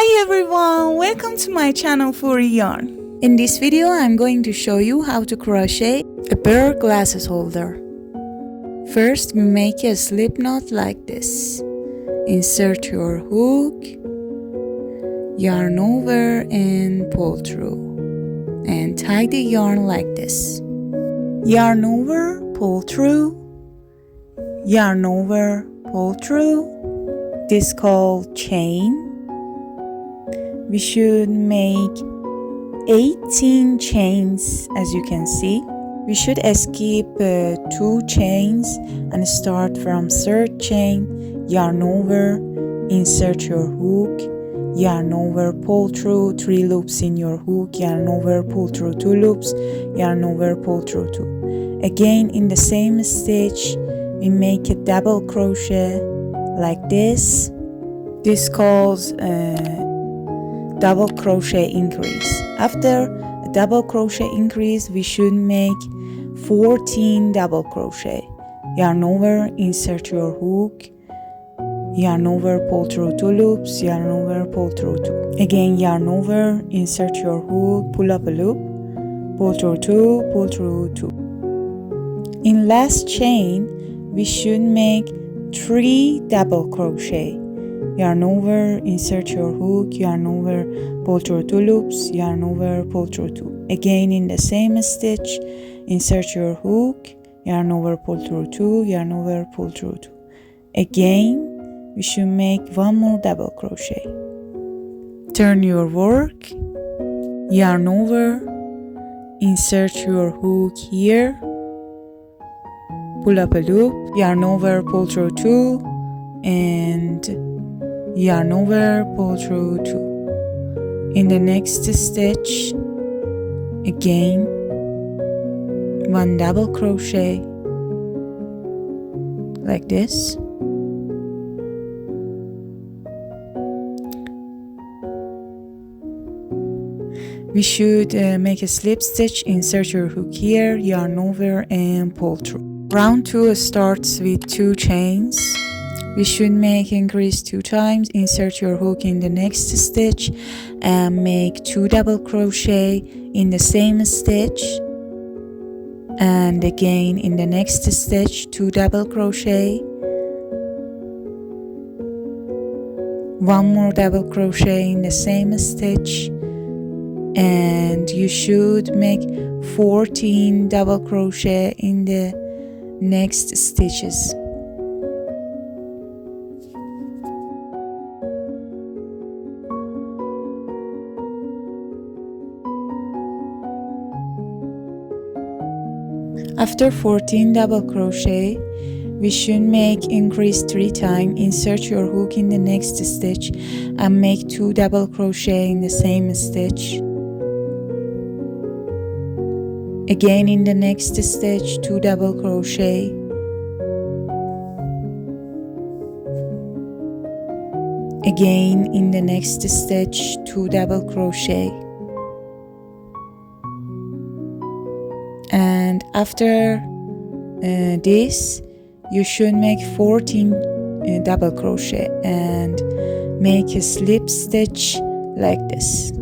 Hi everyone, welcome to my channel for yarn. In this video I'm going to show you how to crochet a bear glasses holder. First we make a slip knot like this. Insert your hook, yarn over and pull through, and tie the yarn like this. Yarn over, pull through, yarn over, pull through. This is called chain. We should make 18 chains, as you can see. We should skip 2 chains and start from 3rd chain, yarn over, insert your hook, yarn over, pull through 3 loops in your hook, yarn over, pull through 2 loops, yarn over, pull through 2. Again, in the same stitch, we make a double crochet like this. This calls double crochet increase. After a double crochet increase, we should make 14 double crochet. Yarn over, insert your hook, yarn over, pull through 2 loops, yarn over, pull through 2. Again, yarn over, insert your hook, pull up a loop, pull through 2, pull through 2. In last chain, we should make 3 double crochet. Yarn over, insert your hook, yarn over, pull through 2 loops, yarn over, pull through 2. Again, in the same stitch, insert your hook, yarn over, pull through 2, yarn over, pull through 2. Again, we should make 1 more double crochet. Turn your work, yarn over, insert your hook here, pull up a loop, yarn over, pull through 2, and yarn over, pull through 2. In the next stitch, again 1 double crochet like this. We should make a slip stitch, insert your hook here, yarn over and pull through. Round 2 starts with 2 chains. We should make increase 2 times, insert your hook in the next stitch and make 2 double crochet in the same stitch, and again in the next stitch 2 double crochet, 1 more double crochet in the same stitch, and you should make 14 double crochet in the next stitches. After 14 double crochet, we should make increase 3 times, insert your hook in the next stitch and make 2 double crochet in the same stitch. Again in the next stitch 2 double crochet. Again in the next stitch 2 double crochet. And after this, you should make 14 double crochet and make a slip stitch like this.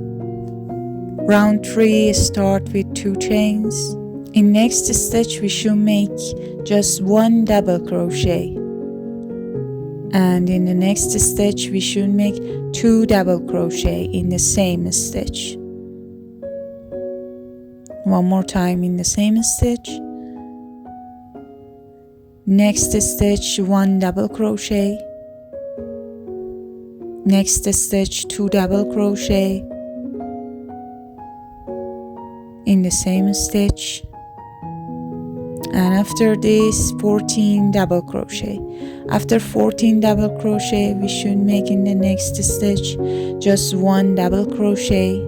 Round 3 start with 2 chains. In next stitch we should make just 1 double crochet, and in the next stitch we should make 2 double crochet in the same stitch. 1 more time in the same stitch. Next stitch 1 double crochet. Next stitch 2 double crochet in the same stitch, and after this 14 double crochet. After 14 double crochet we should make in the next stitch just 1 double crochet,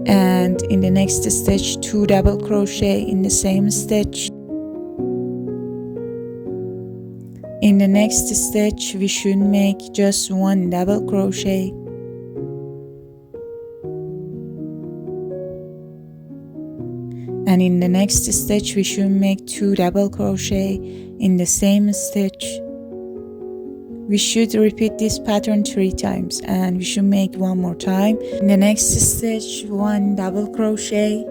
and in the next stitch 2 double crochet in the same stitch. In the next stitch we should make just 1 double crochet, and in the next stitch we should make 2 double crochet in the same stitch. We should repeat this pattern 3 times, and we should make one more time. In the next stitch, 1 double crochet,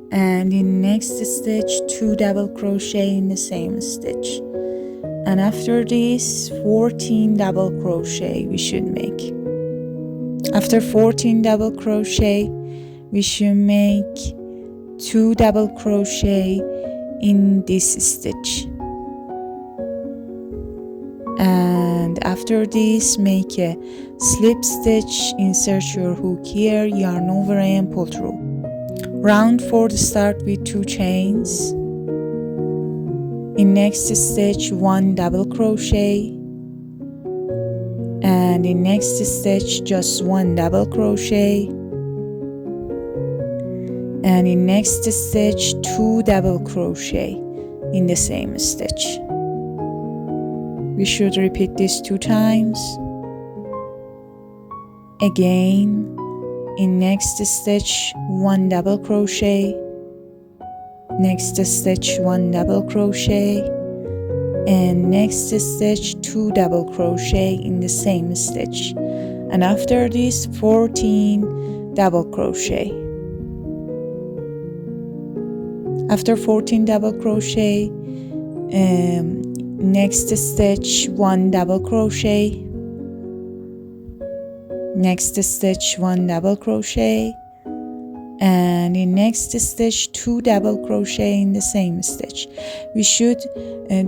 and in next stitch 2 double crochet in the same stitch, and after this 14 double crochet we should make. After 14 double crochet we should make 2 double crochet in this stitch, and after this make a slip stitch, insert your hook here, yarn over and pull through. Round 4 start with 2 chains. In next stitch 1 double crochet, and in next stitch just 1 double crochet, and in next stitch 2 double crochet in the same stitch. We should repeat this 2 times. Again, in next stitch 1 double crochet, next stitch 1 double crochet, and next stitch 2 double crochet in the same stitch, and after this 14 double crochet. After 14 double crochet, next stitch 1 double crochet, next stitch 1 double crochet, and in next stitch 2 double crochet in the same stitch. We should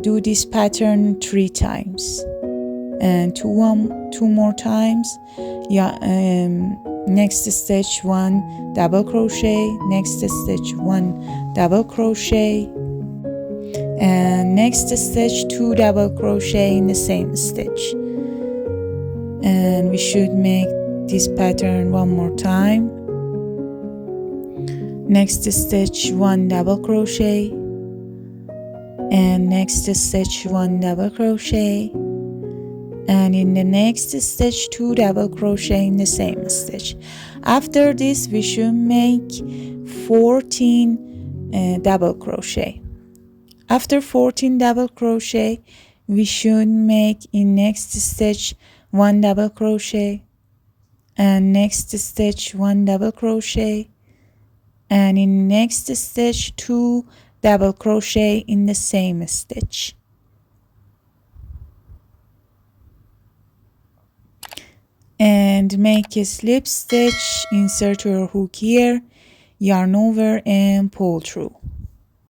do this pattern 3 times, and 2 more times. Next stitch 1 double crochet, next stitch 1 double crochet, and next stitch 2 double crochet in the same stitch, and we should make this pattern one more time. Next stitch 1 double crochet, and next stitch 1 double crochet, and in the next stitch 2 double crochet in the same stitch. After this we should make 14 double crochet. After 14 double crochet we should make in next stitch 1 double crochet, and next stitch 1 double crochet, and in next stitch 2 double crochet in the same stitch. And make a slip stitch, insert your hook here, yarn over and pull through.